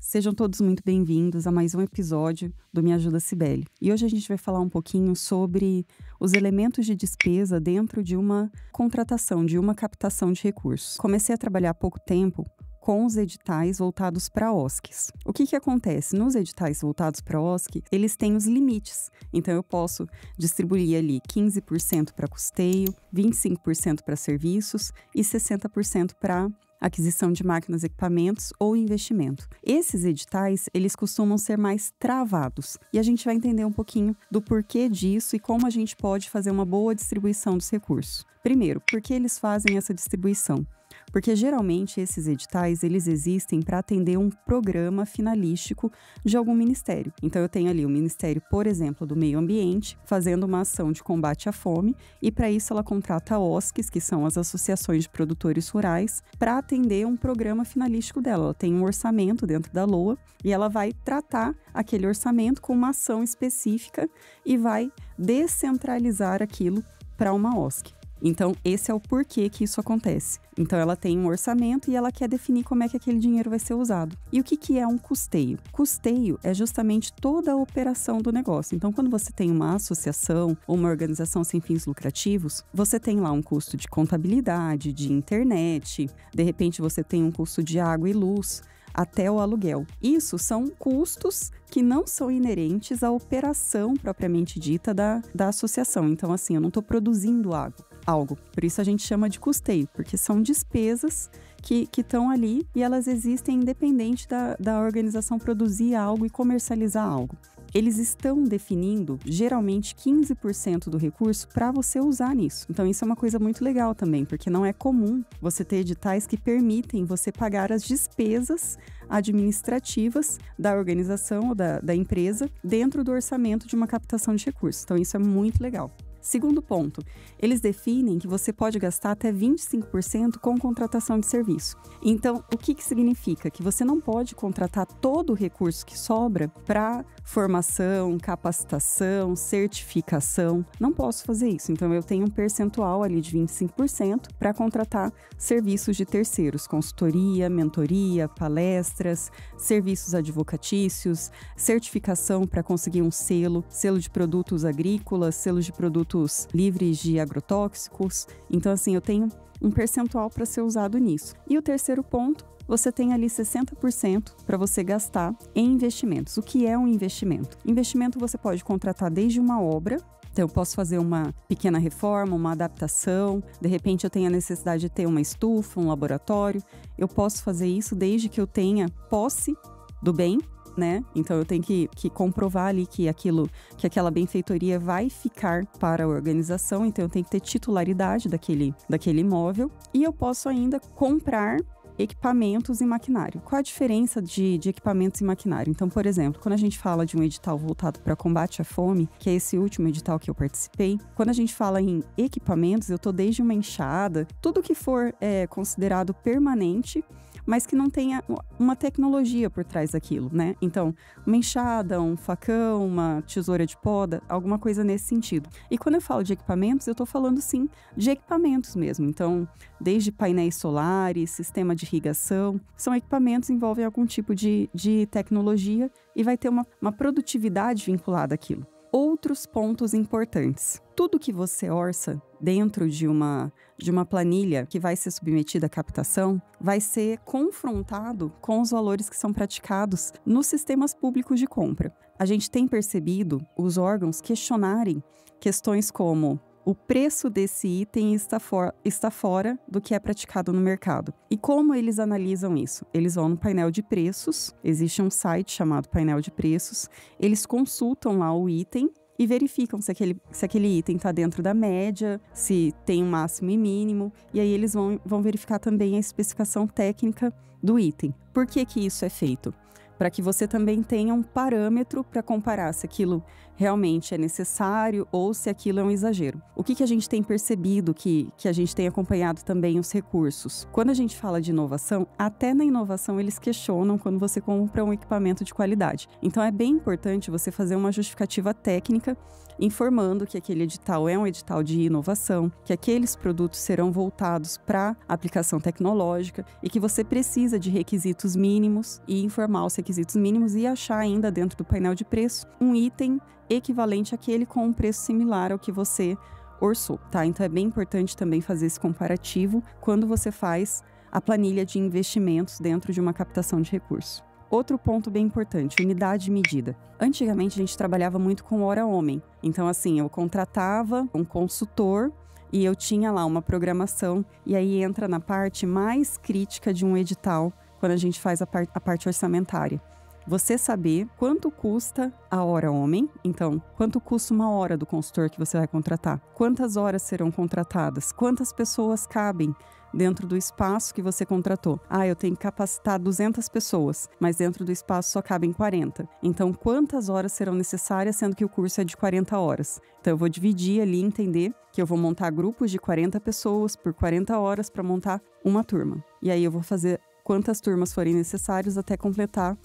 Sejam todos muito bem-vindos a mais um episódio do Me Ajuda Cibele. E hoje a gente vai falar um pouquinho sobre os elementos de despesa dentro de uma contratação, de uma captação de recursos. Comecei a trabalhar há pouco tempo com os editais voltados para OSCs. O que acontece? Nos editais voltados para OSC, eles têm os limites. Então, eu posso distribuir ali 15% para custeio, 25% para serviços e 60% para aquisição de máquinas e equipamentos ou investimento. Esses editais, eles costumam ser mais travados. E a gente vai entender um pouquinho do porquê disso e como a gente pode fazer uma boa distribuição dos recursos. Primeiro, por que eles fazem essa distribuição? Porque geralmente esses editais, eles existem para atender um programa finalístico de algum ministério. Então eu tenho ali o Ministério, por exemplo, do Meio Ambiente, fazendo uma ação de combate à fome, e para isso ela contrata OSCs, que são as associações de produtores rurais, para atender um programa finalístico dela. Ela tem um orçamento dentro da LOA e ela vai tratar aquele orçamento com uma ação específica e vai descentralizar aquilo para uma OSC. Então, esse é o porquê que isso acontece. Então, ela tem um orçamento e ela quer definir como é que aquele dinheiro vai ser usado. E o que é um custeio? Custeio é justamente toda a operação do negócio. Então, quando você tem uma associação ou uma organização sem fins lucrativos, você tem lá um custo de contabilidade, de internet, de repente você tem um custo de água e luz, até o aluguel. Isso são custos que não são inerentes à operação propriamente dita da associação. Então, assim, eu não estou produzindo algo. Por isso a gente chama de custeio, porque são despesas que estão ali e elas existem independente da organização produzir algo e comercializar algo. Eles estão definindo, geralmente, 15% do recurso para você usar nisso. Então, isso é uma coisa muito legal também, porque não é comum você ter editais que permitem você pagar as despesas administrativas da organização ou da empresa dentro do orçamento de uma captação de recursos. Então, isso é muito legal. Segundo ponto, eles definem que você pode gastar até 25% com contratação de serviço. Então, o que significa? Que você não pode contratar todo o recurso que sobra para formação, capacitação, certificação. Não posso fazer isso. Então, eu tenho um percentual ali de 25% para contratar serviços de terceiros, consultoria, mentoria, palestras, serviços advocatícios, certificação para conseguir um selo de produtos agrícolas, selo de produtos livres de agrotóxicos. Então, assim, eu tenho um percentual para ser usado nisso. E o terceiro ponto, você tem ali 60% para você gastar em investimentos. O que é um investimento? Investimento você pode contratar desde uma obra. Então, eu posso fazer uma pequena reforma, uma adaptação. De repente, eu tenho a necessidade de ter uma estufa, um laboratório. Eu posso fazer isso desde que eu tenha posse do bem, né? Então, eu tenho que comprovar ali que aquela benfeitoria vai ficar para a organização. Então, eu tenho que ter titularidade daquele imóvel. E eu posso ainda comprar equipamentos e maquinário. Qual a diferença de equipamentos e maquinário? Então, por exemplo, quando a gente fala de um edital voltado para combate à fome, que é esse último edital que eu participei, quando a gente fala em equipamentos, eu tô desde uma enxada, tudo que for considerado permanente, mas que não tenha uma tecnologia por trás daquilo, né? Então, uma enxada, um facão, uma tesoura de poda, alguma coisa nesse sentido. E quando eu falo de equipamentos, eu tô falando, sim, de equipamentos mesmo. Então, desde painéis solares, sistema de irrigação, são equipamentos que envolvem algum tipo de tecnologia e vai ter uma produtividade vinculada àquilo. Outros pontos importantes. Tudo que você orça dentro de uma planilha que vai ser submetida à captação vai ser confrontado com os valores que são praticados nos sistemas públicos de compra. A gente tem percebido os órgãos questionarem questões como: o preço desse item está fora do que é praticado no mercado. E como eles analisam isso? Eles vão no painel de preços, existe um site chamado painel de preços, eles consultam lá o item e verificam se aquele item está dentro da média, se tem um máximo e mínimo, e aí eles vão verificar também a especificação técnica do item. Por que isso é feito? Para que você também tenha um parâmetro para comparar se aquilo realmente é necessário ou se aquilo é um exagero. O que a gente tem percebido, que a gente tem acompanhado também os recursos? Quando a gente fala de inovação, até na inovação eles questionam quando você compra um equipamento de qualidade. Então é bem importante você fazer uma justificativa técnica informando que aquele edital é um edital de inovação, que aqueles produtos serão voltados para aplicação tecnológica e que você precisa de requisitos mínimos e informar os requisitos mínimos e achar ainda dentro do painel de preço um item equivalente àquele com um preço similar ao que você orçou, tá? Então é bem importante também fazer esse comparativo quando você faz a planilha de investimentos dentro de uma captação de recursos. Outro ponto bem importante, unidade de medida. Antigamente a gente trabalhava muito com hora homem. Então assim, eu contratava um consultor e eu tinha lá uma programação, e aí entra na parte mais crítica de um edital, quando a gente faz a parte orçamentária. Você saber quanto custa a hora homem, então, quanto custa uma hora do consultor que você vai contratar? Quantas horas serão contratadas? Quantas pessoas cabem dentro do espaço que você contratou? Eu tenho que capacitar 200 pessoas, mas dentro do espaço só cabem 40. Então, quantas horas serão necessárias, sendo que o curso é de 40 horas? Então, eu vou dividir ali, entender que eu vou montar grupos de 40 pessoas por 40 horas para montar uma turma. E aí eu vou fazer quantas turmas forem necessárias até completar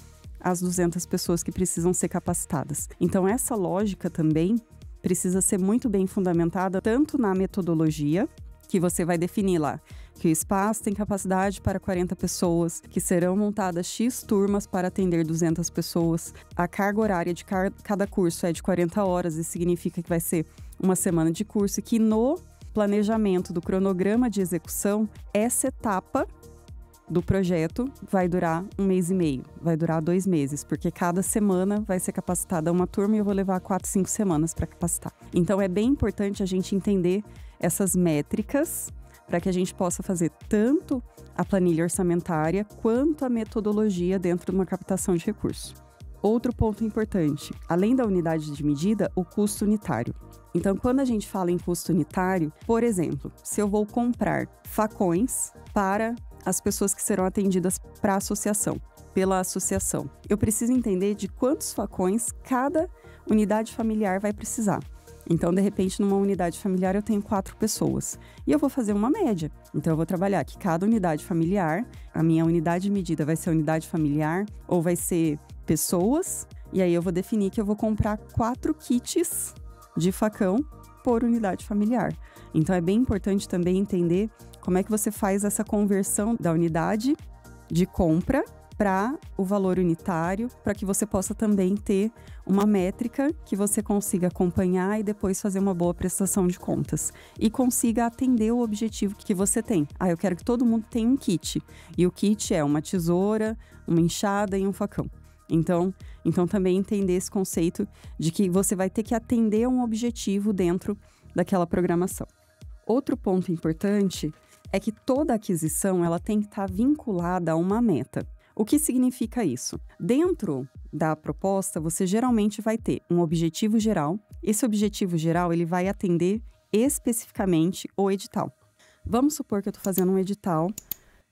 as 200 pessoas que precisam ser capacitadas. Então, essa lógica também precisa ser muito bem fundamentada, tanto na metodologia, que você vai definir lá, que o espaço tem capacidade para 40 pessoas, que serão montadas X turmas para atender 200 pessoas. A carga horária de cada curso é de 40 horas, isso significa que vai ser uma semana de curso, e que no planejamento do cronograma de execução, essa etapa do projeto vai durar 1 mês e meio, vai durar 2 meses, porque cada semana vai ser capacitada uma turma e eu vou levar 4, 5 semanas para capacitar. Então é bem importante a gente entender essas métricas para que a gente possa fazer tanto a planilha orçamentária quanto a metodologia dentro de uma captação de recursos. Outro ponto importante, além da unidade de medida, o custo unitário. Então, quando a gente fala em custo unitário, por exemplo, se eu vou comprar facões para as pessoas que serão atendidas para a associação, pela associação, eu preciso entender de quantos facões cada unidade familiar vai precisar. Então, de repente, numa unidade familiar eu tenho 4 pessoas e eu vou fazer uma média. Então, eu vou trabalhar que cada unidade familiar, a minha unidade de medida vai ser unidade familiar ou vai ser pessoas, e aí eu vou definir que eu vou comprar 4 kits de facão por unidade familiar. Então, é bem importante também entender como é que você faz essa conversão da unidade de compra para o valor unitário, para que você possa também ter uma métrica que você consiga acompanhar e depois fazer uma boa prestação de contas. E consiga atender o objetivo que você tem. Eu quero que todo mundo tenha um kit. E o kit é uma tesoura, uma enxada e um facão. Então também entender esse conceito de que você vai ter que atender a um objetivo dentro daquela programação. Outro ponto importante é que toda aquisição ela tem que estar vinculada a uma meta. O que significa isso? Dentro da proposta, você geralmente vai ter um objetivo geral. Esse objetivo geral ele vai atender especificamente o edital. Vamos supor que eu estou fazendo um edital,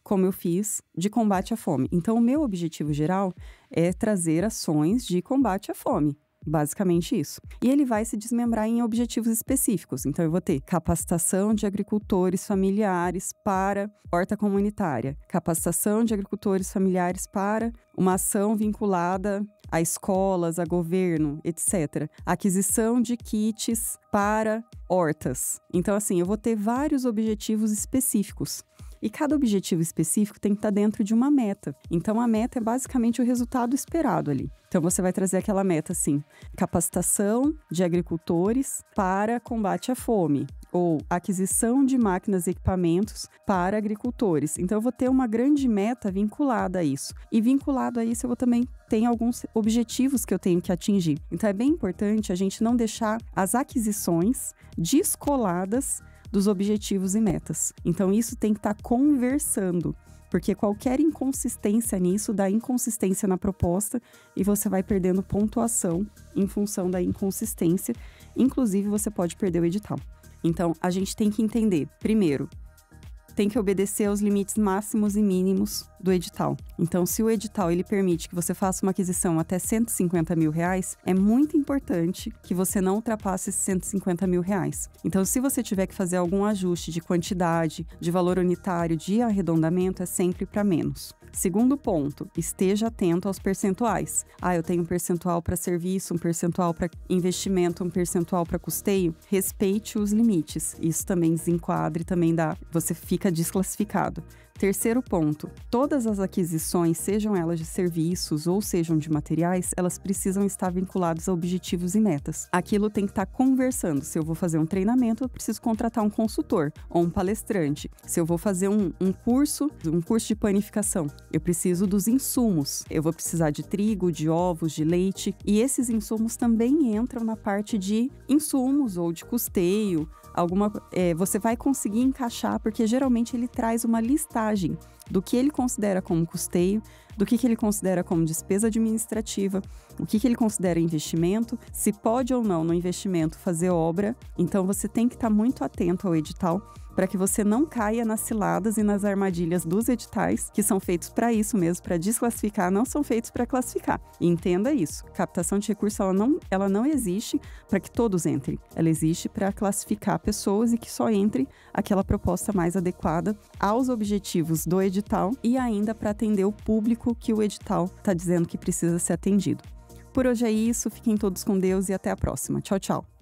como eu fiz, de combate à fome. Então, o meu objetivo geral é trazer ações de combate à fome. Basicamente isso. E ele vai se desmembrar em objetivos específicos. Então, eu vou ter capacitação de agricultores familiares para horta comunitária, capacitação de agricultores familiares para uma ação vinculada a escolas, a governo, etc. Aquisição de kits para hortas. Então, assim, eu vou ter vários objetivos específicos. E cada objetivo específico tem que estar dentro de uma meta. Então, a meta é basicamente o resultado esperado ali. Então, você vai trazer aquela meta assim, capacitação de agricultores para combate à fome, ou aquisição de máquinas e equipamentos para agricultores. Então, eu vou ter uma grande meta vinculada a isso. E vinculado a isso, eu vou também ter alguns objetivos que eu tenho que atingir. Então, é bem importante a gente não deixar as aquisições descoladas dos objetivos e metas. Então, isso tem que estar conversando, porque qualquer inconsistência nisso dá inconsistência na proposta e você vai perdendo pontuação em função da inconsistência. Inclusive, você pode perder o edital. Então, a gente tem que entender, primeiro, tem que obedecer aos limites máximos e mínimos do edital. Então, se o edital ele permite que você faça uma aquisição até R$150 mil, é muito importante que você não ultrapasse esses R$150 mil. Então, se você tiver que fazer algum ajuste de quantidade, de valor unitário, de arredondamento, é sempre para menos. Segundo ponto, esteja atento aos percentuais. Eu tenho um percentual para serviço, um percentual para investimento, um percentual para custeio. Respeite os limites. Isso também desenquadra e também você fica desclassificado. Terceiro ponto, todas as aquisições, sejam elas de serviços ou sejam de materiais, elas precisam estar vinculadas a objetivos e metas. Aquilo tem que estar conversando. Se eu vou fazer um treinamento, eu preciso contratar um consultor ou um palestrante. Se eu vou fazer um curso de panificação, eu preciso dos insumos. Eu vou precisar de trigo, de ovos, de leite. E esses insumos também entram na parte de insumos ou de custeio. Você vai conseguir encaixar, porque geralmente ele traz uma listagem do que ele considera como custeio, do que ele considera como despesa administrativa, o que ele considera investimento, se pode ou não no investimento fazer obra. Então você tem que estar muito atento ao edital para que você não caia nas ciladas e nas armadilhas dos editais, que são feitos para isso mesmo, para desclassificar, não são feitos para classificar. E entenda isso, captação de recursos ela não existe para que todos entrem, ela existe para classificar pessoas e que só entre aquela proposta mais adequada aos objetivos do edital e ainda para atender o público que o edital está dizendo que precisa ser atendido. Por hoje é isso, fiquem todos com Deus e até a próxima. Tchau, tchau!